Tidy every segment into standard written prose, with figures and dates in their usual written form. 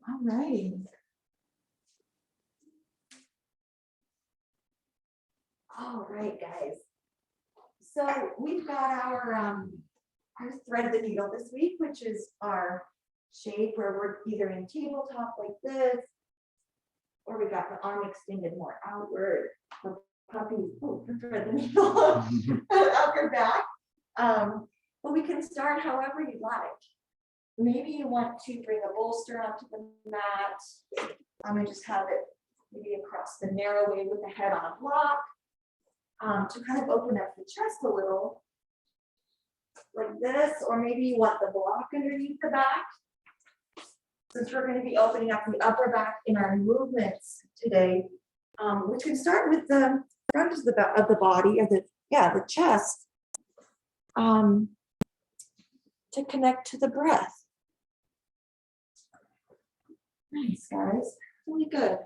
All right. All right, guys. So we've got our thread the needle this week, which is our shape where we're either in tabletop like this, or we got the arm extended more outward. The puppy, thread the needle out your back. But we can start however you like. Maybe you want to bring a bolster onto the mat. And just have it maybe across the narrow way with the head on a block to kind of open up the chest a little like this, or maybe you want the block underneath the back. Since we're going to be opening up the upper back in our movements today, we can start with the front of the body, or the chest, to connect to the breath. Nice, guys. Really good.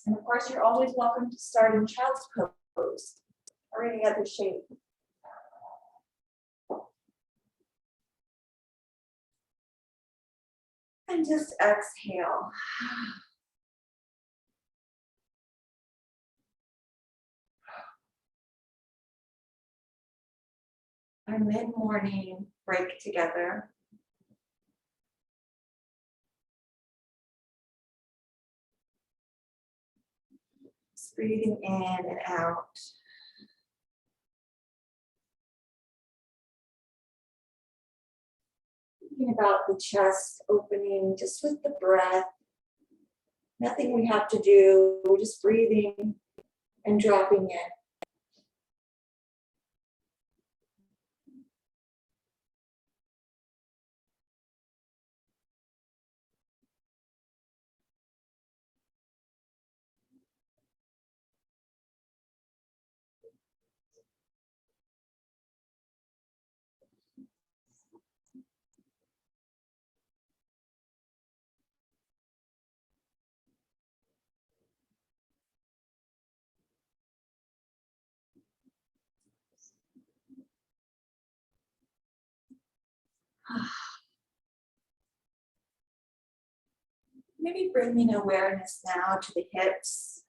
And of course, you're always welcome to start in child's pose or any other shape. And just exhale. Our mid-morning break together. Just breathing in and out. Thinking about the chest opening just with the breath. Nothing we have to do. We're just breathing and dropping in. Maybe bringing awareness now to the hips.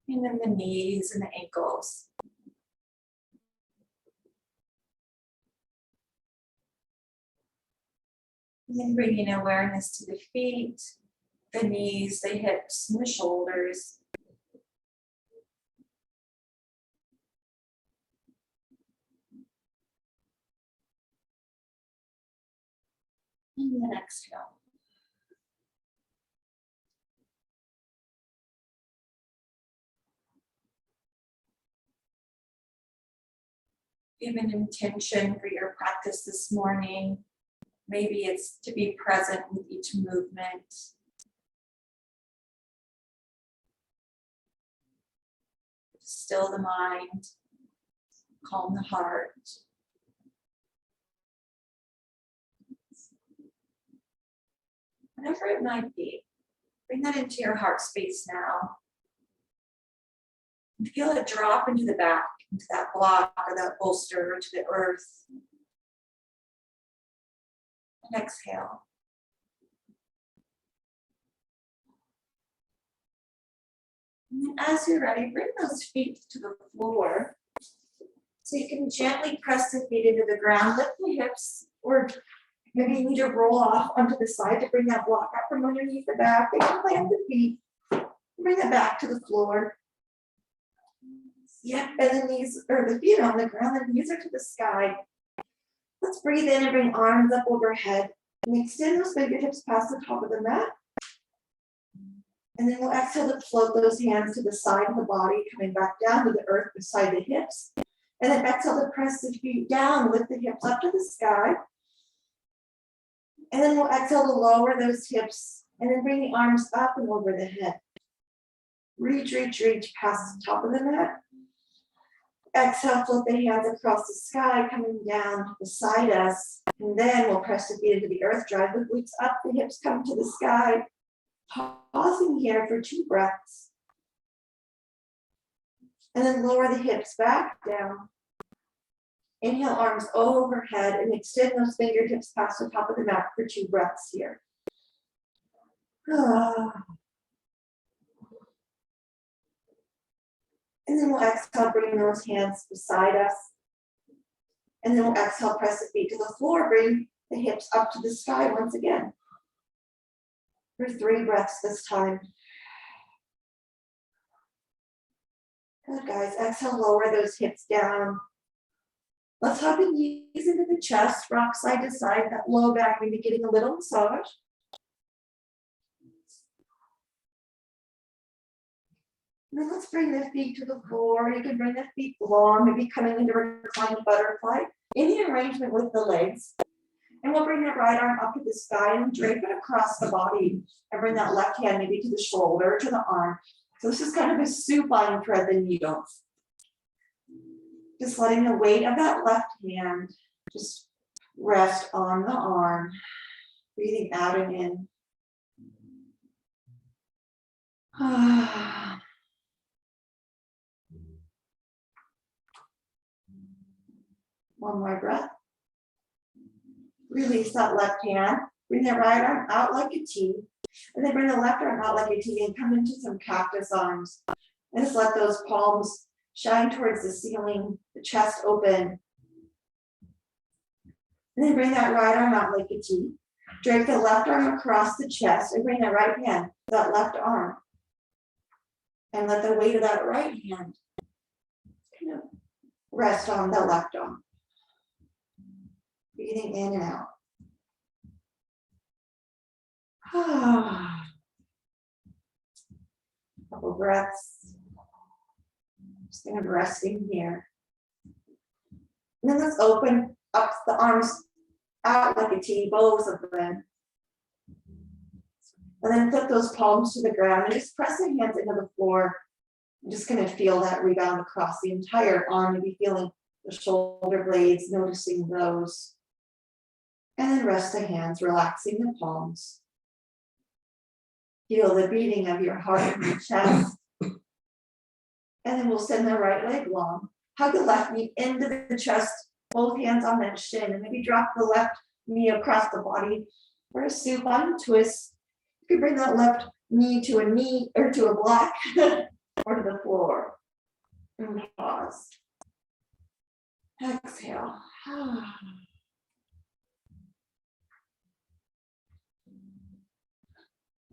And then the knees and the ankles. And then bringing awareness to the feet, the knees, the hips, and the shoulders. And then exhale. Give an intention for your practice this morning. Maybe it's to be present with each movement. Still the mind, calm the heart. Whatever it might be, bring that into your heart space now. And feel it drop into the back, into that block or that bolster, or to the earth. And exhale. And then as you're ready, bring those feet to the floor. So you can gently press the feet into the ground, lift the hips, or maybe you need to roll off onto the side to bring that block up from underneath the back. You can plant the feet, bring it back to the floor. Yep, and the knees, or the feet are on the ground, and the knees are to the sky. Let's breathe in and bring arms up overhead. And extend those fingertips past the top of the mat. And then we'll exhale to float those hands to the side of the body, coming back down to the earth beside the hips. And then exhale to press the feet down, lift the hips up to the sky. And then we'll exhale to lower those hips and then bring the arms up and over the head. Reach, reach, reach past the top of the mat. Exhale, float the hands across the sky, coming down beside us. And then we'll press the feet into the earth, drive the glutes up, the hips come to the sky. Pausing here for 2 breaths. And then lower the hips back down. Inhale, arms overhead, and extend those fingertips past the top of the mat for 2 breaths here. And then we'll exhale, bring those hands beside us. And then we'll exhale, press the feet to the floor, bring the hips up to the sky once again. For 3 breaths this time. Good, guys. Exhale, lower those hips down. Let's hug the knees into the chest, rock side to side, that low back, maybe getting a little massage. And then let's bring the feet to the floor. You can bring the feet long, maybe coming into reclined butterfly in the arrangement with the legs. And we'll bring that right arm up to the sky and drape it across the body. And bring that left hand maybe to the shoulder, to the arm. So this is kind of a supine thread the needle. Just letting the weight of that left hand just rest on the arm. Breathing out and in. One more breath. Release that left hand. Bring the right arm out like a T. And then bring the left arm out like a T and come into some cactus arms. And just let those palms shine towards the ceiling, the chest open. And then bring that right arm out like a T. Drape the left arm across the chest and bring the right hand to that left arm. And let the weight of that right hand kind of rest on the left arm. Breathing in and out. Couple breaths. Just kind of resting here. And then let's open up the arms out like a T, both of them. And then put those palms to the ground and just press the hands into the floor. I'm just going to feel that rebound across the entire arm. Maybe feeling the shoulder blades, noticing those. And then rest the hands, relaxing the palms. Feel the beating of your heart in your chest. And then we'll send the right leg long. Hug the left knee into the chest, both hands on that shin, and maybe drop the left knee across the body for a supine twist. You can bring that left knee to a knee or to a block or to the floor. And pause. Exhale.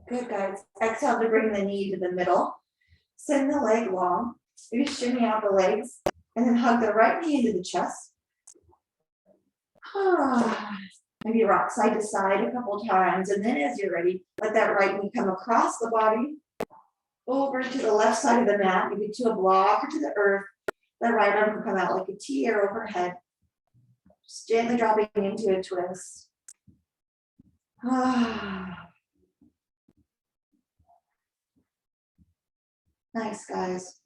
Good, guys. Exhale to bring the knee to the middle. Send the leg long. Maybe shimmy out the legs. And then hug the right knee into the chest. Maybe rock side to side a couple times. And then as you're ready, let that right knee come across the body. Over to the left side of the mat. Maybe to a block or to the earth. That right arm can come out like a T or overhead. Just gently dropping into a twist. Nice, guys.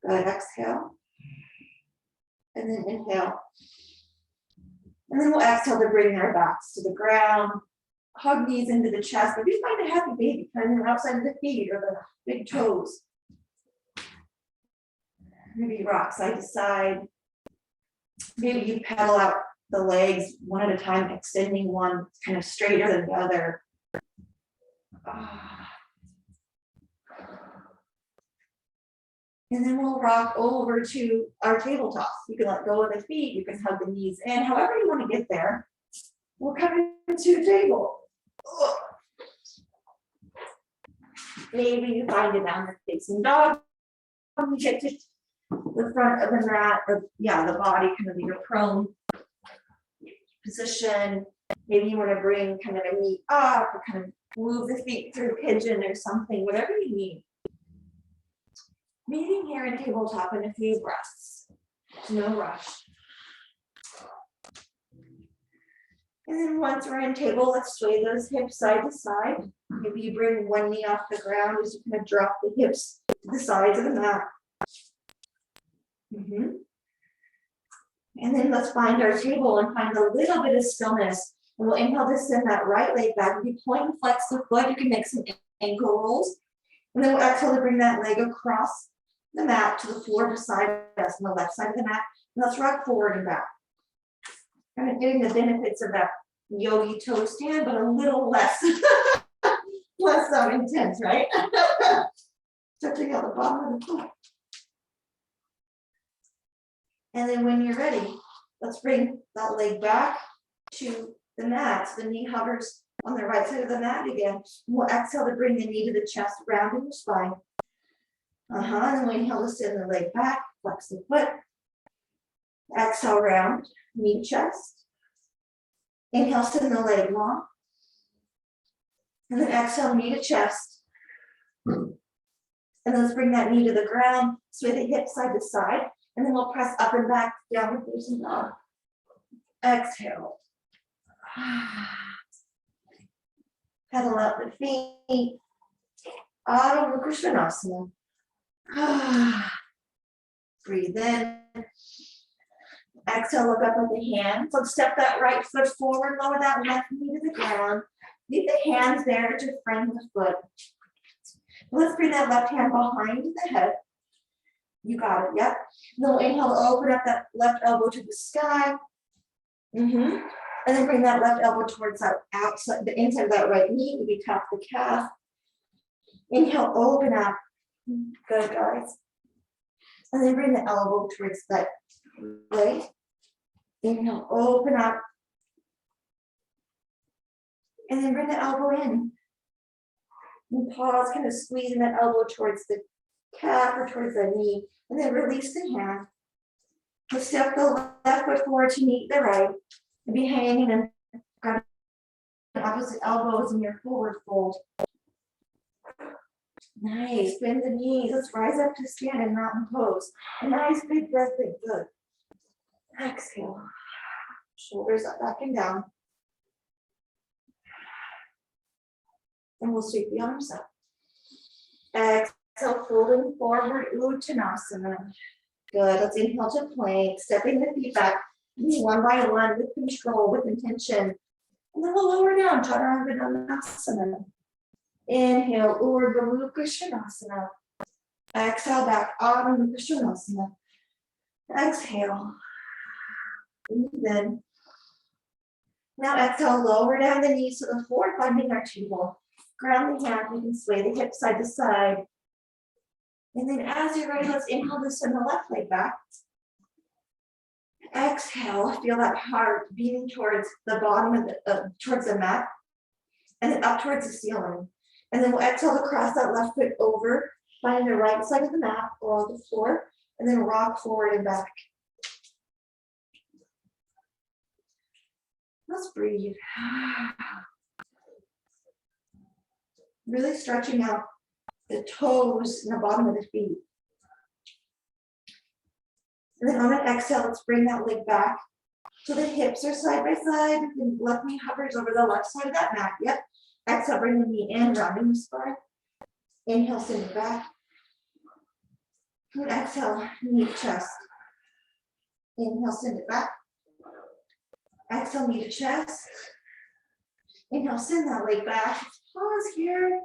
Good. Exhale. And then inhale. And then we'll exhale to bring our backs to the ground. Hug knees into the chest. Maybe find a happy baby, kind of outside of the feet or the big toes. Maybe rock side to side. Maybe you pedal out the legs one at a time, extending one kind of straighter than the other. And then we'll rock over to our tabletop. You can let go of the feet, you can hug the knees in, however you want to get there. We'll come into table. Maybe you find a downward facing dog. You get to the front of the mat, or the body, kind of your prone position. Maybe you want to bring kind of a knee up or kind of move the feet through pigeon or something, whatever you need. Meeting here in tabletop in a few breaths. No rush. And then once we're in table, let's sway those hips side to side. Maybe you bring one knee off the ground as you kind of drop the hips to the sides of the mat. And then let's find our table and find a little bit of stillness. And we'll inhale to send that right leg back. If you point and flex the foot, you can make some ankle rolls. And then we'll exhale to bring that leg across the mat to the floor beside us on the left side of the mat. Let's rock forward and back. Kind of getting the benefits of that yogi toe stand, but a little less, less intense, right? Touching out the bottom of the foot. And then when you're ready, let's bring that leg back to the mat. So the knee hovers on the right side of the mat again. We'll exhale to bring the knee to the chest, rounding the spine. And then inhale to send the leg back, flex the foot. Exhale, round, knee, chest. Inhale, send the leg long. And then exhale, knee to chest. And then let's bring that knee to the ground, sway the hips side to side. And then we'll press up and back, downward facing dog. Exhale. Pedal up the feet. Adho Mukha Svanasana. Breathe in. Exhale, look up with the hands. Let's step that right foot forward, lower that left knee to the ground. Leave the hands there to frame the foot. Let's bring that left hand behind the head. You got it, yep. Then we'll inhale, open up that left elbow to the sky. And then bring that left elbow towards that outside, the inside of that right knee. Maybe tap the calf. Inhale, open up. Good, guys. And then bring the elbow towards that right. Inhale, open up. And then bring the elbow in. And pause, kind of squeezing that elbow towards the calf or towards the knee. And then release the hand. We'll step the left foot forward to meet the right. And be hanging and grab the opposite elbows in your forward fold. Nice, bend the knees. Let's rise up to stand in mountain pose. A nice big breath in, good. Exhale. Shoulders up, back and down. And we'll sweep the arms up. Exhale, folding forward, Uttanasana. Good, let's inhale to plank, stepping the feet back, one by one with control, with intention. And then we'll lower down, Chaturanga Namasana. Inhale, Urdhva Mukha Svanasana. Exhale back, Adho Mukha Svanasana. Exhale. Breathe in. Now exhale, lower down the knees to the floor, finding our table. Ground the hand, we can sway the hips side to side. And then as you're ready, let's inhale to send the left leg back. Exhale, feel that heart beating towards the bottom of the, towards the mat. And then up towards the ceiling. And then we'll exhale to cross that left foot over, finding the right side of the mat or on the floor, and then rock forward and back. Let's breathe. Really stretching out the toes and the bottom of the feet. And then on an exhale, let's bring that leg back. So the hips are side by side. The left knee hovers over the left side of that mat. Yep. Exhale, bring the knee in, rounding the spine. Inhale, send it back. And exhale, knee to chest. Inhale, send it back. Exhale, knee to chest. Inhale, send that leg back. Pause here.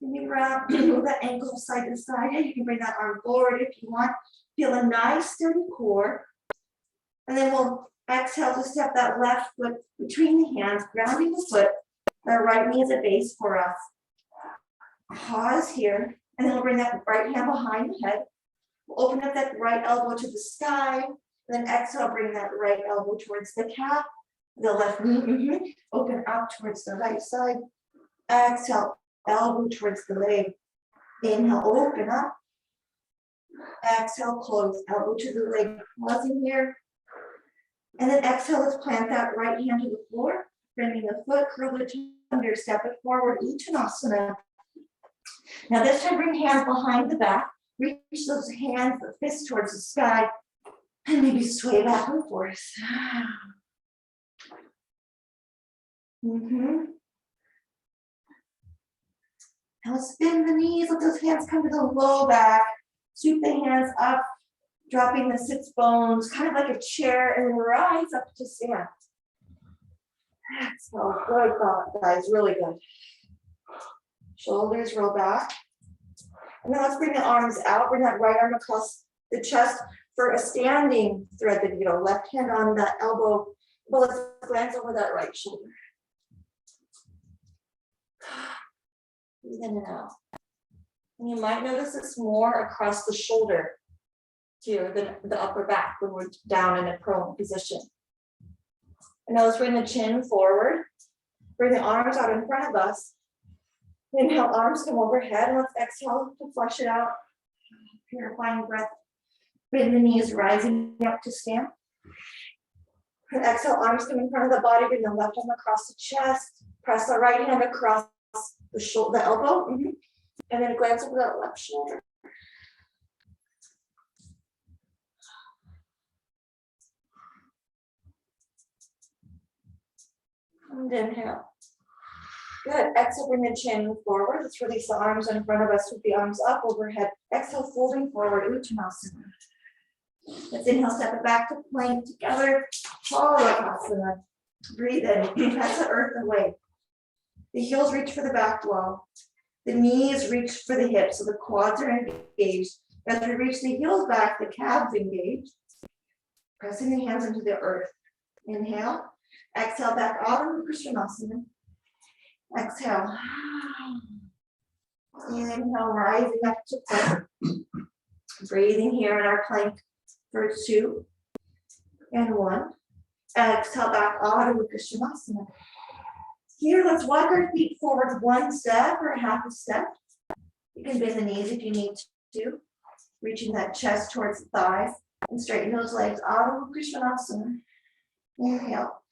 Maybe wrap, move that ankle side to side. You can bring that arm forward if you want. Feel a nice steady core. And then we'll exhale to step that left foot between the hands, grounding the foot. Our right knee is a base for us. Pause here. And then we'll bring that right hand behind the head. We'll open up that right elbow to the sky. And then exhale, bring that right elbow towards the calf. The left knee, open up towards the right side. Exhale, elbow towards the leg. Inhale, open up. Exhale, close, elbow to the leg. Pausing here. And then exhale, let's plant that right hand to the floor. Bending the foot, curl the toe under, step it forward, Uttanasana. Now this time, bring hands behind the back. Reach those hands, the fists towards the sky. And maybe sway back and forth. Now let's bend the knees, let those hands come to the low back. Sweep the hands up, dropping the sits bones, kind of like a chair, and rise up to stand. So good, guys, really good. Shoulders roll back. And then let's bring the arms out, bring that right arm across the chest, For a standing, thread the needle, left hand on the elbow. Well, let's glance over that right shoulder. Breathe in and out. And you might notice this more across the shoulder here than the upper back when we're down in a prone position. And now let's bring the chin forward. Bring the arms out in front of us. Inhale, arms come overhead. And let's exhale to flush it out. Purifying breath. Bend the knees, rising up to stand. And exhale, arms come in front of the body. Bring the left arm across the chest. Press the right hand across the shoulder, the elbow. And then glance over that left shoulder. And inhale. Good. Exhale, bring the chin forward. Let's release the arms in front of us with the arms up overhead. Exhale, folding forward. Uttanasana. Let's inhale, step it back to plank together. Palasana. Breathe in. Press the earth away. The heels reach for the back wall. The knees reach for the hips, so the quads are engaged. As we reach the heels back, the calves engage. Pressing the hands into the earth. Inhale. Exhale, back out of Krishnasana. Exhale. Inhale, rising up to plank. Breathing here in our plank for 2 and 1. Exhale, back out of Krishnasana. Here, let's walk our feet forward 1 step or half a step. You can bend the knees if you need to. Reaching that chest towards the thighs and straighten those legs out of Krishnasana. Inhale.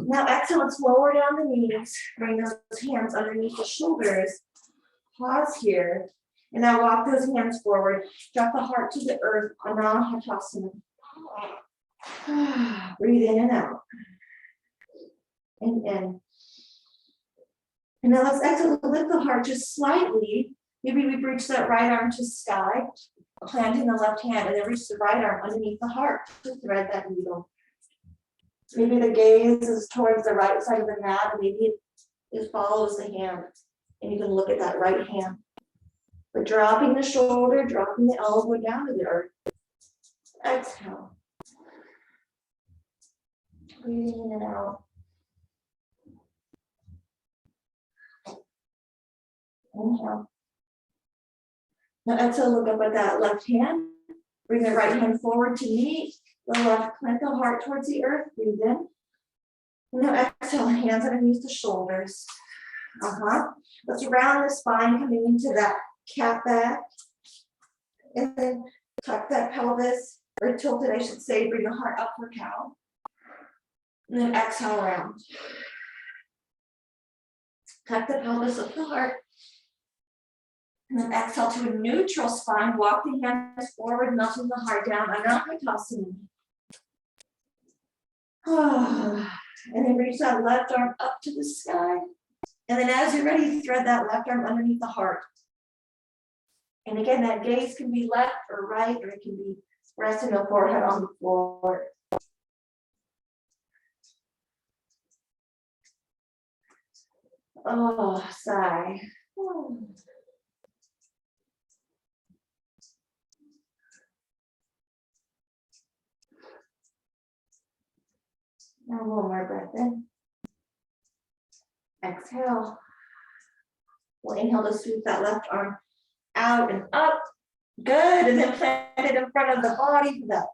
Now exhale, let's lower down the knees. Bring those hands underneath the shoulders. Pause here. And now walk those hands forward. Drop the heart to the earth. Anahatasana. Breathe in and out. And in. And now let's exhale to lift the heart just slightly. Maybe we reach that right arm to sky, planting the left hand, and then reach the right arm underneath the heart to thread that needle. Maybe the gaze is towards the right side of the mat, and maybe it follows the hand, and you can look at that right hand. But dropping the shoulder, dropping the elbow down to the earth. Exhale. Breathing in and out. Inhale. Now exhale, look up at that left hand. Bring the right hand forward to meet. The left, plant the heart towards the earth. Breathe in. Now exhale, hands underneath the shoulders. Let's round the spine, coming into that cat back. And then tuck that pelvis, or tilt it, I should say. Bring the heart up for cow. And then exhale around. Tuck the pelvis up the heart. And then exhale to a neutral spine. Walk the hands forward, melting the heart down. Anahatasana. And then reach that left arm up to the sky. And then as you're ready, thread that left arm underneath the heart. And again, that gaze can be left or right, or it can be resting the forehead on the floor. Sigh. Now one more breath in. Exhale. We'll inhale to sweep that left arm out and up. Good. And then plant it in front of the body for that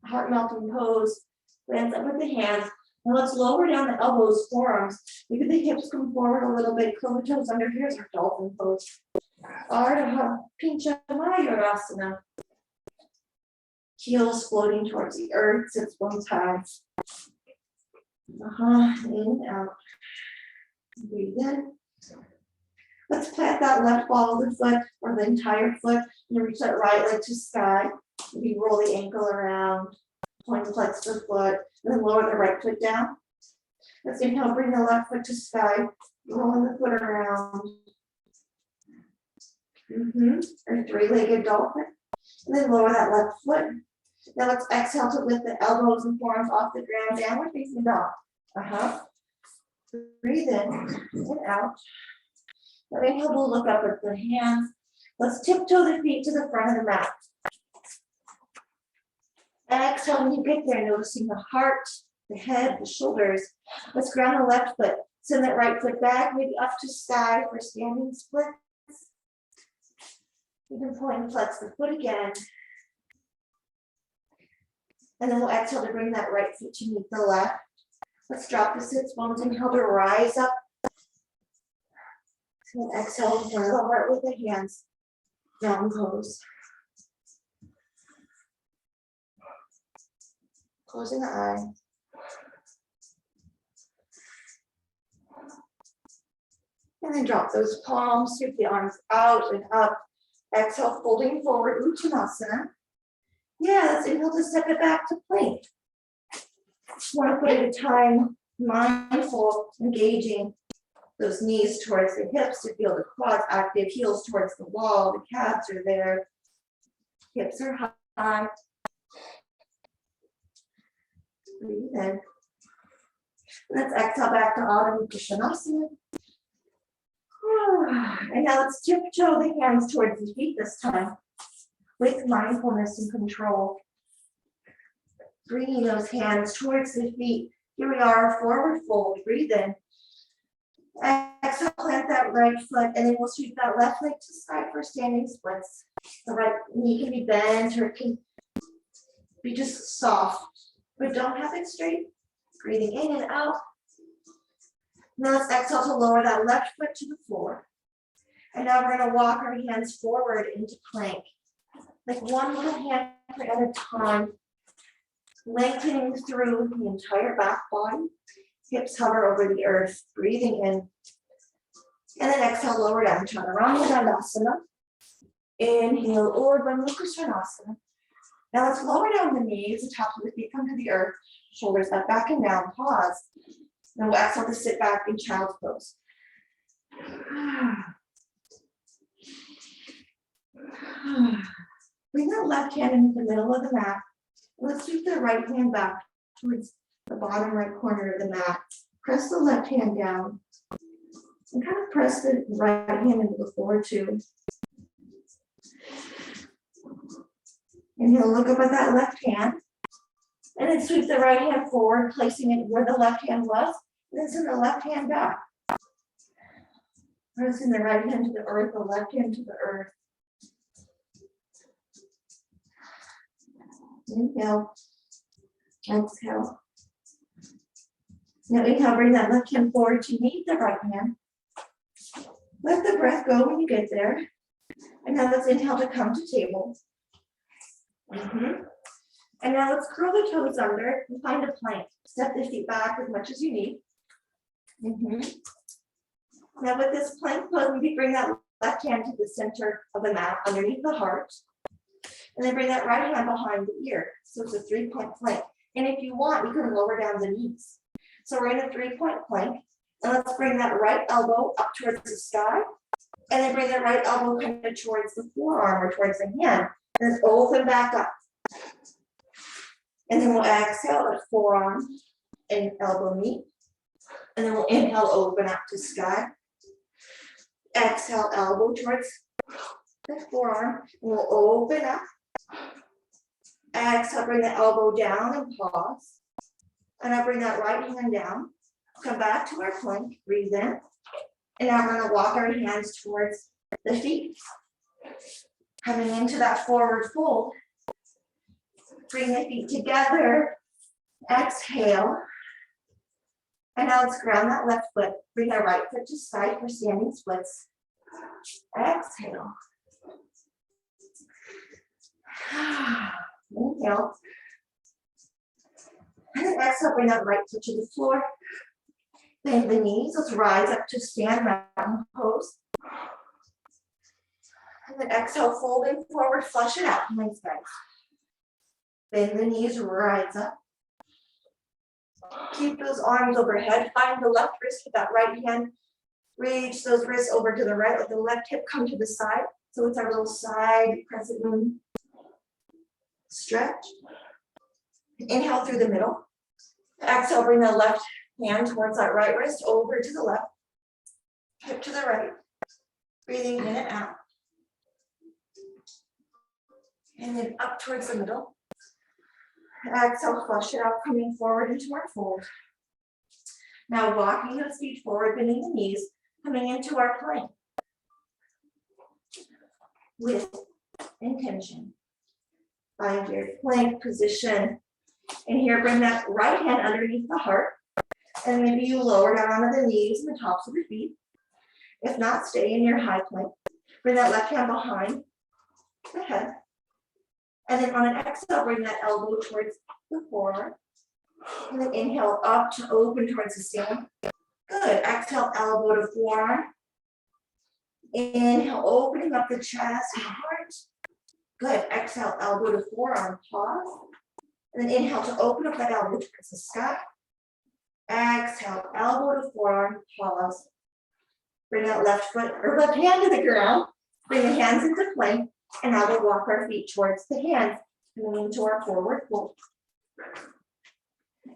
heart melting pose. Glance up with the hands. Now let's lower down the elbows, forearms. Maybe the hips come forward a little bit. Curl the toes under. Here's our dolphin pose. Ardha Pincha Mayurasana. Heels floating towards the earth, sits bones high. In and out. Breathe in. Let's plant that left ball of the foot or the entire foot and reach that right leg to sky. Maybe roll the ankle around, point flex the foot, and then lower the right foot down. Let's inhale, bring the left foot to sky, rolling the foot around. Or three-legged dolphin. And then lower that left foot. Now let's exhale to lift the elbows and forearms off the ground, downward facing dog. Breathe in and out. Now inhale, we'll look up at the hands. Let's tiptoe the feet to the front of the mat. Exhale, when you get there, noticing the heart, the head, the shoulders. Let's ground the left foot. Send that right foot back, maybe up to sky for standing splits. You can point and flex the foot again. And then we'll exhale to bring that right foot to meet the left. Let's drop the sits bones. Inhale to rise up. And exhale to lower with the hands. Down pose. Closing the eye. And then drop those palms, sweep the arms out and up. Exhale, folding forward, Uttanasana. Yeah, let's inhale to step it back to plank. One foot at a time, mindful, engaging those knees towards the hips to feel the quads active, heels towards the wall, the calves are there, hips are high. Breathe in. Let's exhale back to Adho Uttanasana. And now let's tiptoe the hands towards the feet this time with mindfulness and control. Bringing those hands towards the feet. Here we are, forward fold. Breathe in. Exhale, plant that right foot, and then we'll sweep that left leg to side for standing splits. The right knee can be bent or it can be just soft, but don't have it straight. Breathing in and out. Now let's exhale to lower that left foot to the floor. And now we're going to walk our hands forward into plank. Like one little hand at a time. Lengthening through the entire back body. Hips hover over the earth. Breathing in. And then exhale, lower down. Chaturanga Dandasana. Inhale, Urdhva Mukha Svanasana. Now let's lower down the knees. The tops of the feet come to the earth. Shoulders up, back and down. Pause. Then we'll exhale to sit back in child's pose. Bring that left hand into the middle of the mat. Let's sweep the right hand back towards the bottom right corner of the mat. Press the left hand down. And kind of press the right hand into the floor too. Inhale, look up at that left hand. And then sweep the right hand forward, placing it where the left hand was. And then send the left hand back. Pressing the right hand to the earth, the left hand to the earth. Inhale. Exhale. Now inhale, bring that left hand forward to meet the right hand. Let the breath go when you get there. And now let's inhale to come to table. And now let's curl the toes under and find a plank. Step the feet back as much as you need. Now with this plank pose, maybe bring that left hand to the center of the mat underneath the heart. And then bring that right hand behind the ear. So it's a 3-point plank. And if you want, you can lower down the knees. So we're in a 3-point plank. And let's bring that right elbow up towards the sky. And then bring that right elbow kind of towards the forearm or towards the hand. And then open back up. And then we'll exhale, that forearm and elbow meet. And then we'll inhale, open up to sky. Exhale, elbow towards the forearm. And we'll open up. Exhale, bring the elbow down and pause. And I'll bring that right hand down. Come back to our plank. Breathe in. And now we're going to walk our hands towards the feet. Coming into that forward fold. Bring the feet together. Exhale. And now let's ground that left foot. Bring our right foot to side for standing splits. Exhale. Inhale. And then exhale, bring that right foot to the floor. Bend the knees. Let's rise up to stand mountain pose. And then exhale, folding forward, flush it out. Nice, guys. Bend the knees, rise up. Keep those arms overhead. Find the left wrist with that right hand. Reach those wrists over to the right. Let the left hip come to the side. So it's our little side crescent moon. Stretch. Inhale through the middle. Exhale, bring the left hand towards that right wrist, over to the left. Hip to the right. Breathing in and out. And then up towards the middle. Exhale, flush it out, coming forward into our fold. Now walking those feet forward, bending the knees, coming into our plank. With intention. Find your plank position. And here, bring that right hand underneath the heart. And maybe you lower down onto the knees and the tops of your feet. If not, stay in your high plank. Bring that left hand behind the head. And then on an exhale, bring that elbow towards the forearm. And then inhale up to open towards the ceiling. Good. Exhale, elbow to forearm. Inhale, opening up the chest and heart. Good. Exhale, elbow to forearm. Pause. And then inhale to open up that elbow towards the sky. Exhale, elbow to forearm. Pause. Bring that left foot or left hand to the ground. Bring the hands into plank. And now we'll walk our feet towards the hands. Coming into our forward fold.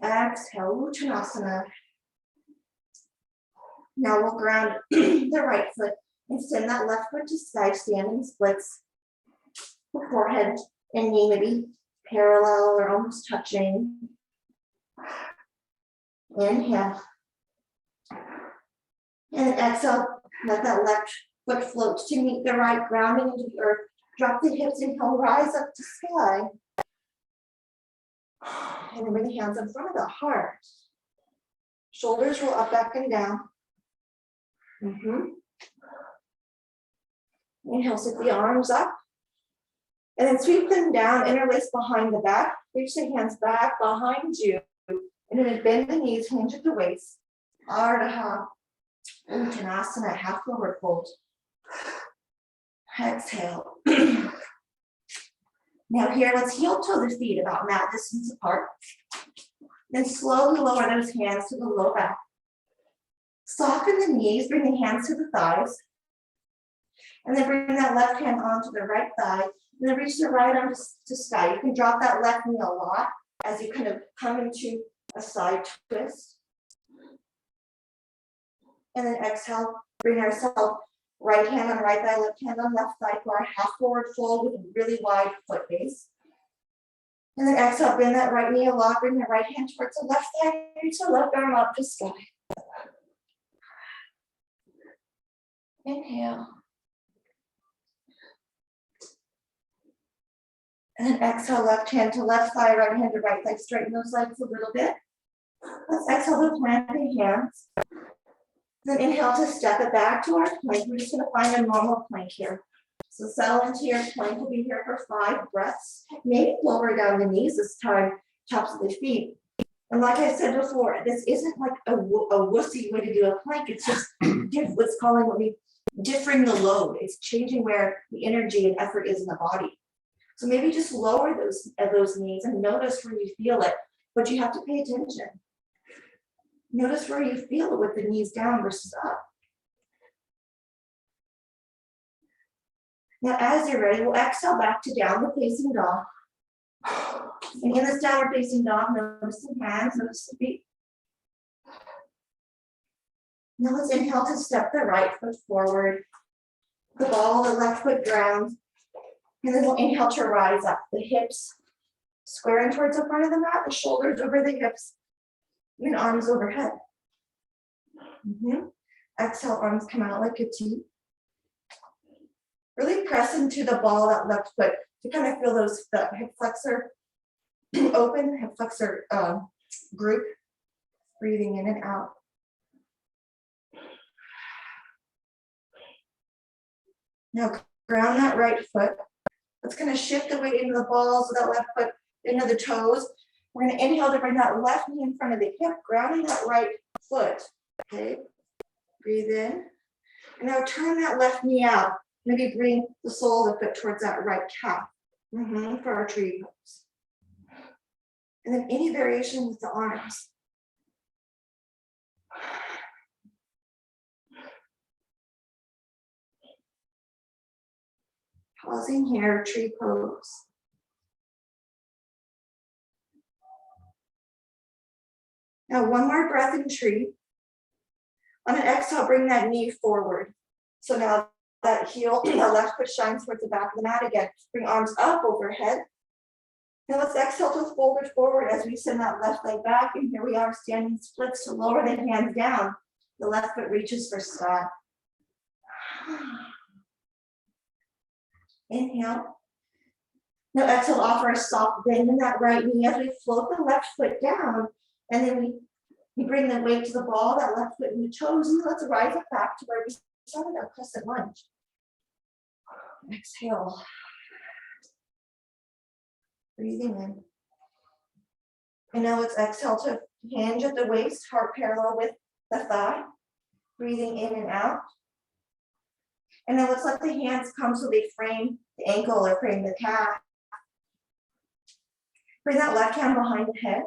Exhale, Uttanasana. Now we'll ground the right foot and send that left foot to side standing splits. The forehead and knee maybe parallel or almost touching. Inhale. And exhale, let that left foot float to meet the right, grounding into the earth. Drop the hips, inhale, rise up to sky. And then bring the hands in front of the heart. Shoulders roll up, back, and down. Inhale, sit the arms up. And then sweep them down, interlace behind the back. Reach the hands back behind you. And then bend the knees, hinge at the waist. Ardha Uttanasana, half forward fold. Exhale. Now here, let's heel toe the feet about mat distance apart. Then slowly lower those hands to the low back. Soften the knees, bring the hands to the thighs. And then bring that left hand onto the right thigh. And then reach the right arm to sky. You can drop that left knee a lot as you kind of come into a side twist. And then exhale, bring ourselves right hand on right thigh, left hand on left thigh for our half forward fold with a really wide foot base. And then exhale, bend that right knee a lot, bring the right hand towards the left thigh, reach the left arm up to sky. Inhale. And then exhale, left hand to left thigh, right hand to right thigh. Straighten those legs a little bit. Let's exhale to plant the hands. Then inhale to step it back to our plank. We're just going to find a normal plank here. So settle into your plank. We'll be here for 5 breaths. Maybe lower down the knees this time, tops of the feet. And like I said before, this isn't like a wussy way to do a plank. It's just what's calling what we differing the load. It's changing where the energy and effort is in the body. So maybe just lower those knees and notice where you feel it, but you have to pay attention. Notice where you feel it with the knees down versus up. Now, as you're ready, we'll exhale back to downward facing dog. And in this downward facing dog, notice the hands, notice the feet. Now let's inhale to step the right foot forward. The ball of the left foot grounds. And then we'll inhale to rise up. The hips squaring towards the front of the mat, the shoulders over the hips. And arms overhead. Exhale, arms come out like a T. Really press into the ball of that left foot to kind of feel the hip flexor open, hip flexor group. Breathing in and out. Now ground that right foot. Let's kind of shift the weight into the balls of that left foot, into the toes. We're going to inhale to bring that left knee in front of the hip, grounding that right foot. Okay, breathe in. And now turn that left knee out. Maybe bring the sole of the foot towards that right calf for our tree pose. And then any variation with the arms. Pausing here, tree pose. Now one more breath in tree. On an exhale, bring that knee forward. So now that heel, the left foot shines towards the back of the mat again. Bring arms up overhead. Now let's exhale to fold it forward as we send that left leg back. And here we are standing splits to lower the hands down. The left foot reaches for sky. Inhale. Now exhale, offer a soft bend in that right knee as we float the left foot down. And then we bring the weight to the ball, that left foot in the toes. And let's rise it back to where we started our crescent lunge. Exhale. Breathing in. And now let's exhale to hinge at the waist, heart parallel with the thigh. Breathing in and out. And then let's let the hands come so they frame the ankle or frame the calf. Bring that left hand behind the head.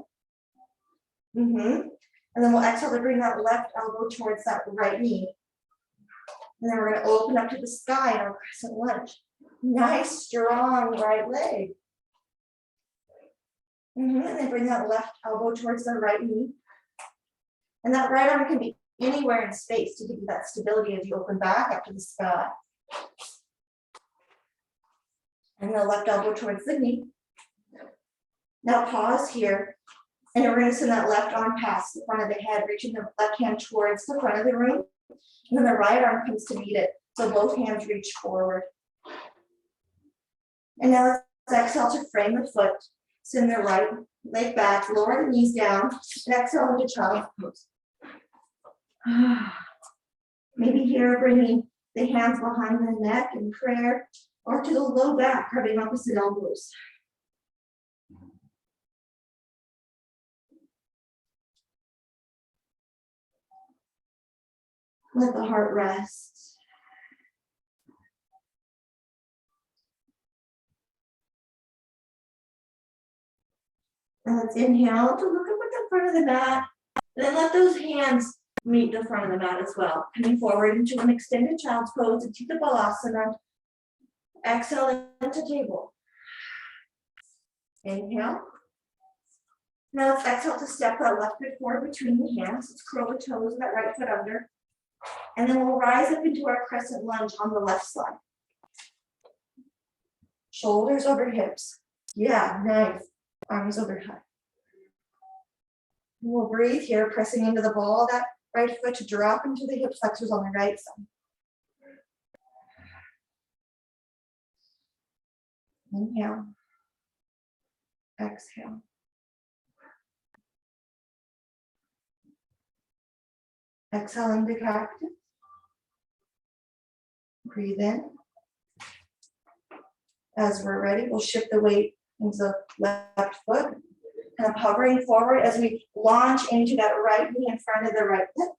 And then we'll exhale to bring that left elbow towards that right knee. And then we're going to open up to the sky in our crescent lunge. Nice, strong right leg. And then bring that left elbow towards the right knee. And that right arm can be anywhere in space to give you that stability as you open back up to the sky. And the left elbow towards the knee. Now pause here. And we're going to send that left arm past the front of the head, reaching the left hand towards the front of the room. And then the right arm comes to meet it. So both hands reach forward. And now let's exhale to frame the foot. Send the right leg back, lower the knees down, and exhale into child's pose. Maybe here bringing the hands behind the neck in prayer or to the low back, rubbing opposite elbows. Let the heart rest. And let's inhale to look up at the front of the mat. And then let those hands meet the front of the mat as well. Coming forward into an extended child's pose, Utthita Balasana. Exhale into table. Inhale. Now let's exhale to step that left foot forward between the hands. Let's curl the toes and that right foot under. And then we'll rise up into our crescent lunge on the left side. Shoulders over hips. Yeah, nice. Arms overhead. We'll breathe here, pressing into the ball, that right foot to drop into the hip flexors on the right side. Inhale. Exhale. Exhale into cactus. Breathe in. As we're ready, we'll shift the weight into the left foot, kind of hovering forward as we launch into that right knee in front of the right hip.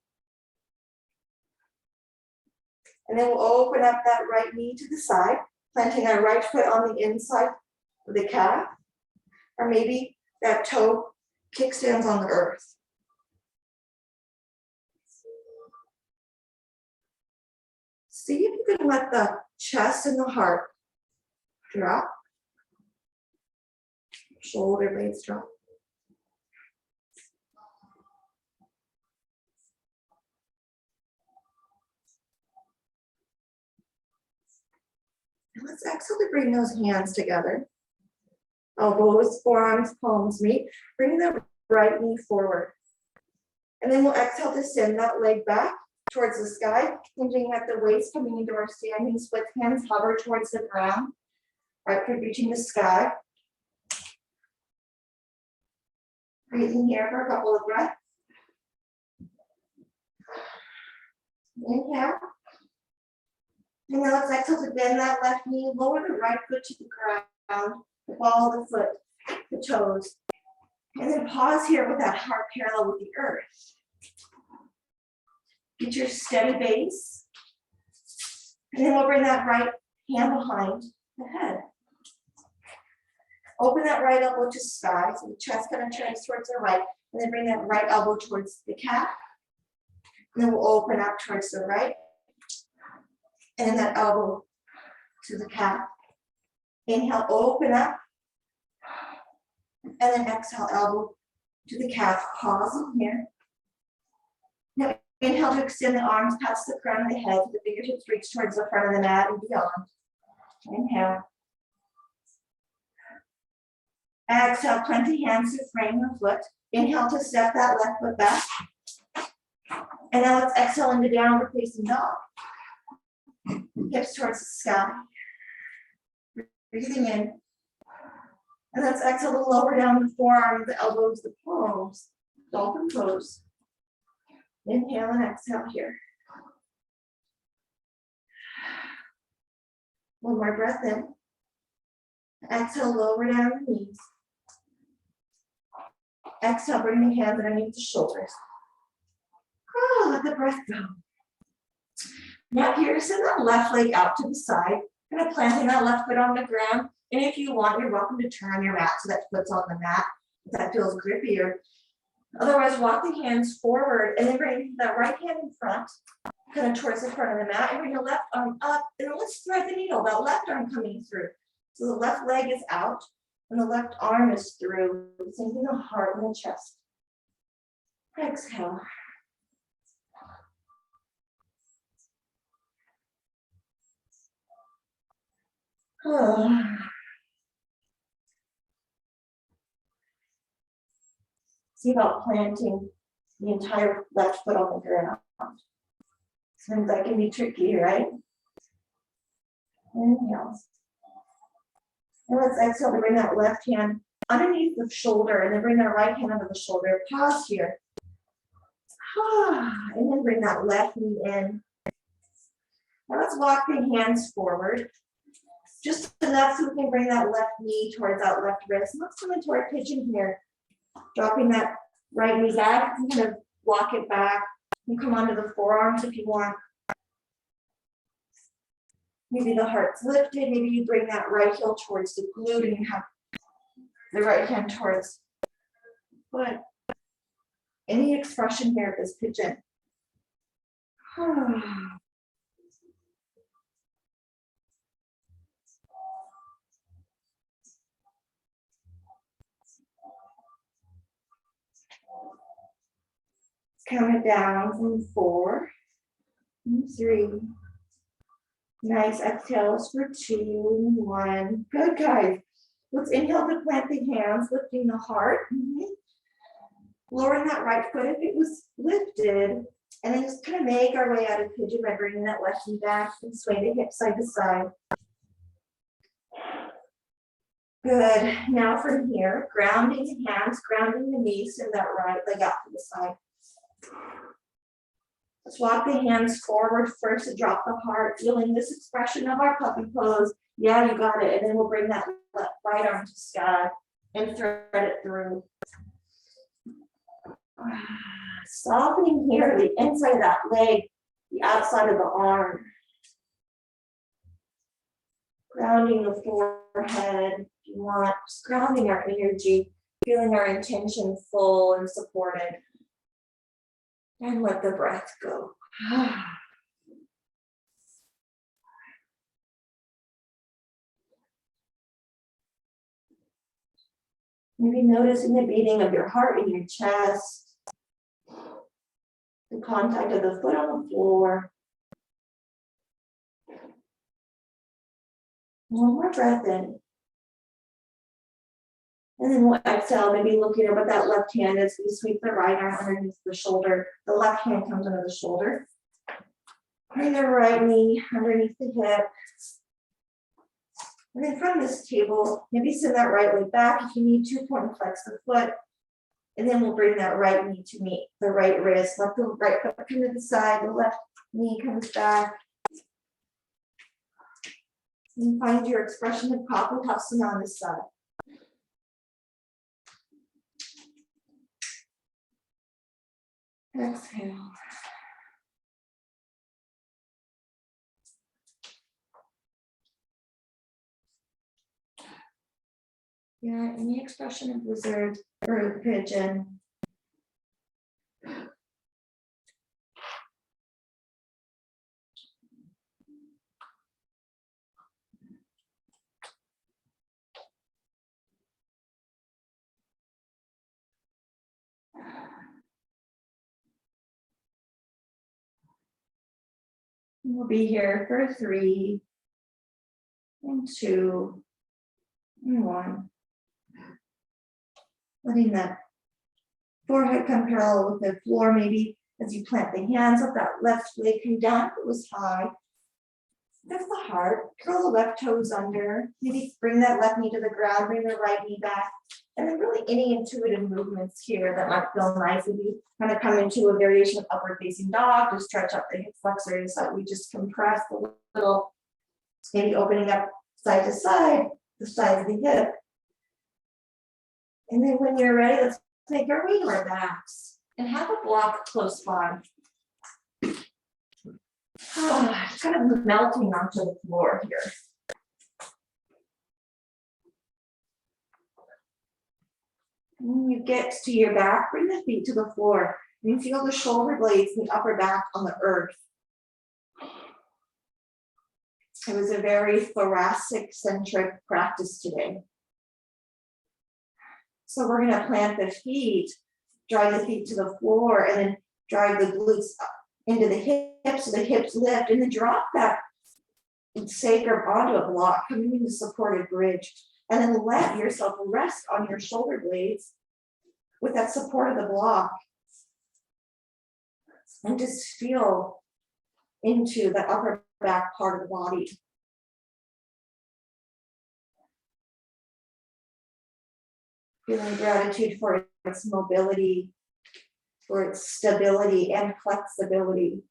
And then we'll open up that right knee to the side, planting our right foot on the inside of the calf, or maybe that toe kickstands on the earth. See if you can let the chest and the heart drop. Shoulder blades drop. And let's exhale to bring those hands together. Elbows, forearms, palms meet. Bring the right knee forward. And then we'll exhale to send that leg back towards the sky, hinging at the waist, coming into our standing split. Hands hover towards the ground. Right foot reaching the sky. Breathing here for a couple of breaths. Inhale. And now let's exhale to bend that left knee, lower the right foot to the ground, the ball of the foot, the toes. And then pause here with that heart parallel with the earth. Get your steady base. And then we'll bring that right hand behind the head. Open that right elbow to sky, so the chest kind of turns towards the right, and then bring that right elbow towards the calf. And then we'll open up towards the right, and then that elbow to the calf. Inhale, open up, and then exhale, elbow to the calf. Pausing here. Now Inhale to extend the arms past the crown of the head. The fingertips reach towards the front of the mat and beyond. Inhale. Exhale, plant the hands to frame the foot. Inhale to step that left foot back. And now let's exhale into downward facing dog. Hips towards the sky. Breathing in. And let's exhale to lower down the forearms, the elbows, the palms. Dolphin pose. Inhale and exhale here. One more breath in. Exhale, lower down the knees. Exhale, bring the hands underneath the shoulders. Oh, let the breath go. Now here, send that left leg out to the side. Kind of planting that left foot on the ground. And if you want, you're welcome to turn your mat so that foot's on the mat. If that feels grippier. Otherwise, walk the hands forward and then bring that right hand in front, kind of towards the front of the mat, and bring the left arm up. And then let's thread the needle, that left arm coming through. So the left leg is out and the left arm is through, sinking the heart and the chest. Exhale. See about planting the entire left foot on the ground. Sometimes that can be tricky, right? Inhale. And let's exhale to bring that left hand underneath the shoulder and then bring that right hand under the shoulder. Pause here. And then bring that left knee in. Now let's walk the hands forward. Just enough so we can bring that left knee towards that left wrist. Let's come into our pigeon here. Dropping that right knee back. I'm going to walk it back. You come onto the forearms if you want. Maybe the heart's lifted. Maybe you bring that right heel towards the glute and you have the right hand towards the foot. Any expression here of this pigeon. Count it down from 4, 3. Nice exhales for 2, 1. Good, guys. Let's inhale to plant the hands, lifting the heart. Lowering that right foot if it was lifted. And then just kind of make our way out of pigeon by bringing that left knee back and sway the hips side to side. Good. Now from here, grounding the hands, grounding the knees, and that right leg out to the side. Let's walk the hands forward first to drop the heart, feeling this expression of our puppy pose. Yeah, you got it. And then we'll bring that left right arm to sky and thread it through. Softening here, the inside of that leg, the outside of the arm. Grounding the forehead, if you want. Just grounding our energy, feeling our intention full and supported. And let the breath go. Maybe noticing the beating of your heart in your chest, the contact of the foot on the floor. One more breath in. And then we'll exhale, maybe looking at what that left hand is. We sweep the right arm underneath the shoulder. The left hand comes under the shoulder. Bring the right knee underneath the hip. And then from this table, maybe send that right leg back. If you need to, point and flex the foot. And then we'll bring that right knee to meet the right wrist. Let the right foot come to the side. The left knee comes back. And find your expression of Kapalhasana on this side. Exhale. Yeah, any expression of lizard or pigeon. We'll be here for 3 and 2 and 1. Letting that forehead come parallel with the floor. Maybe as you plant the hands up, that left leg come down if it was high. Lift the heart, curl the left toes under. Maybe bring that left knee to the ground, bring the right knee back. And then really any intuitive movements here that might feel nice. If you kind of come into a variation of upward facing dog, to stretch up the hip flexors that we just compress a little, maybe opening up side to side, the sides of the hip. And then when you're ready, let's make our way to our backs and have a block close by. Kind of melting onto the floor here. When you get to your back, bring the feet to the floor and feel the shoulder blades and the upper back on the earth. It was a very thoracic centric practice today. So we're going to plant the feet, drive the feet to the floor, and then drive the glutes up into the hips so the hips lift, and then drop that sacrum onto a block, coming into supported bridge. And then let yourself rest on your shoulder blades with that support of the block. And just feel into the upper back part of the body. Feeling gratitude for its mobility, for its stability and flexibility.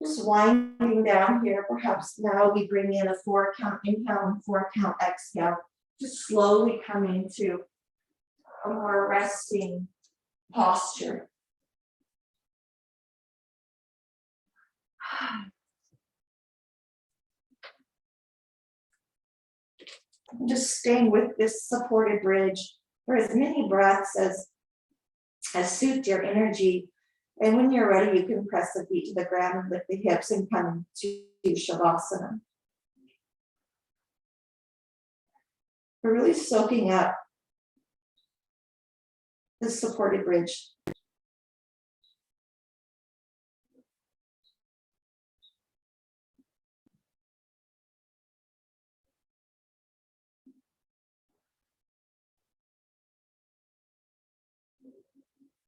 Just winding down here, perhaps now we bring in a 4 count inhale and 4 count exhale. Just slowly come into a more resting posture. Just staying with this supported bridge for as many breaths as suit your energy. And when you're ready, you can press the feet to the ground and lift the hips and come to Shavasana. We're really soaking up this supported bridge.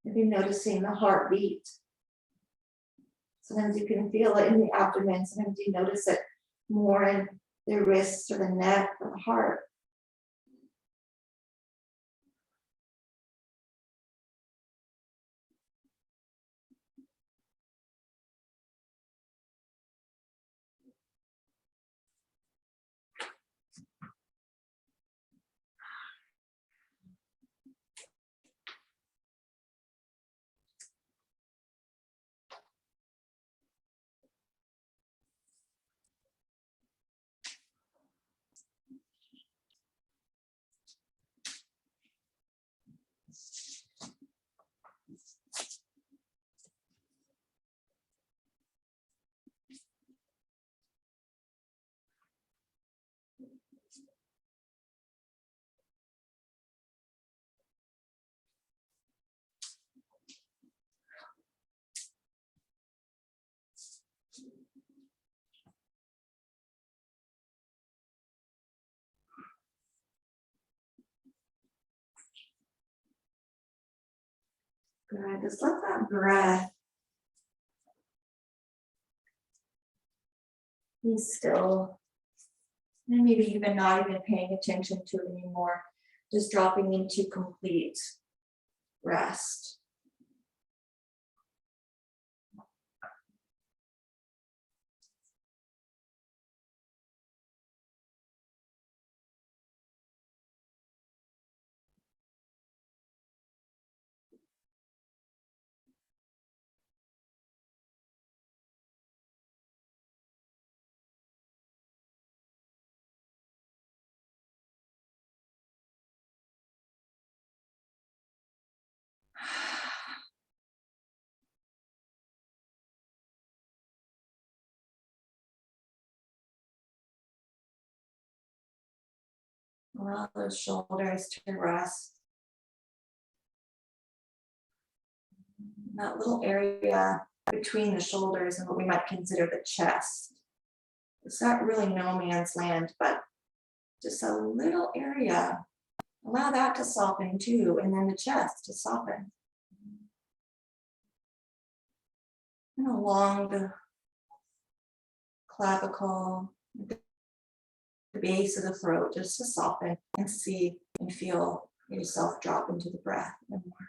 Maybe noticing the heartbeat. Sometimes you can feel it in the abdomen. Sometimes you notice it more in the wrists or the neck or the heart. Good. Just let that breath be still. And maybe even not even paying attention to it anymore. Just dropping into complete rest. Allow those shoulders to rest. That little area between the shoulders and what we might consider the chest. It's not really no man's land, but just a little area. Allow that to soften too, and then the chest to soften. And along the clavicle, the base of the throat, just to soften and see and feel yourself drop into the breath and more.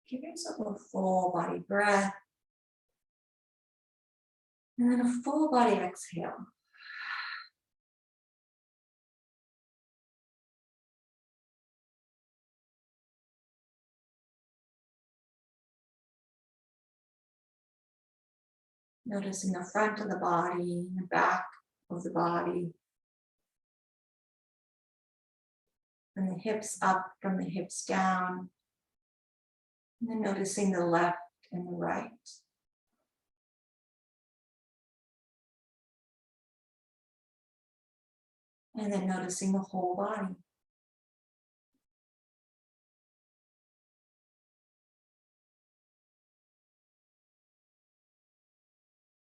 Give yourself a full body breath. And then a full body exhale. Noticing the front of the body, the back of the body. From the hips up, from the hips down. And then noticing the left and the right. And then noticing the whole body.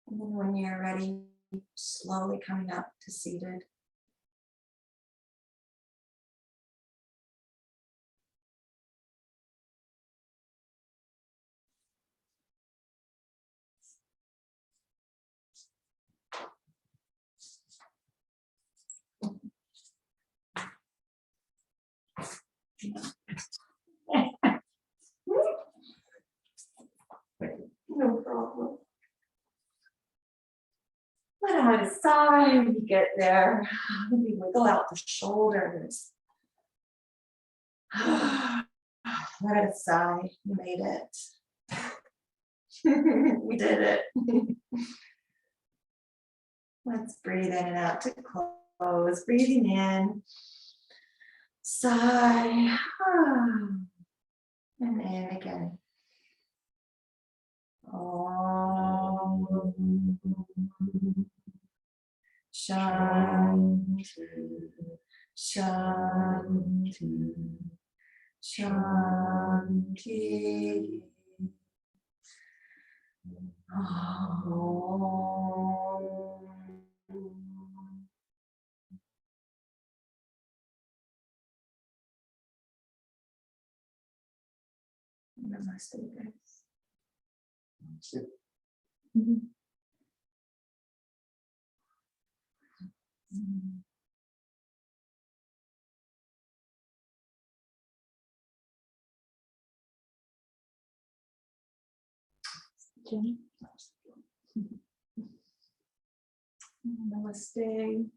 And then when you're ready, slowly coming up to seated. No problem. Let out a sigh when you get there. Maybe wiggle out the shoulders. Let out a sigh. You made it. We did it. Let's breathe in and out to close. Breathing in. Sigh. And in again. Om Shanti, Shanti, Shanti. Om. Namaste, guys. Jenny. Namaste.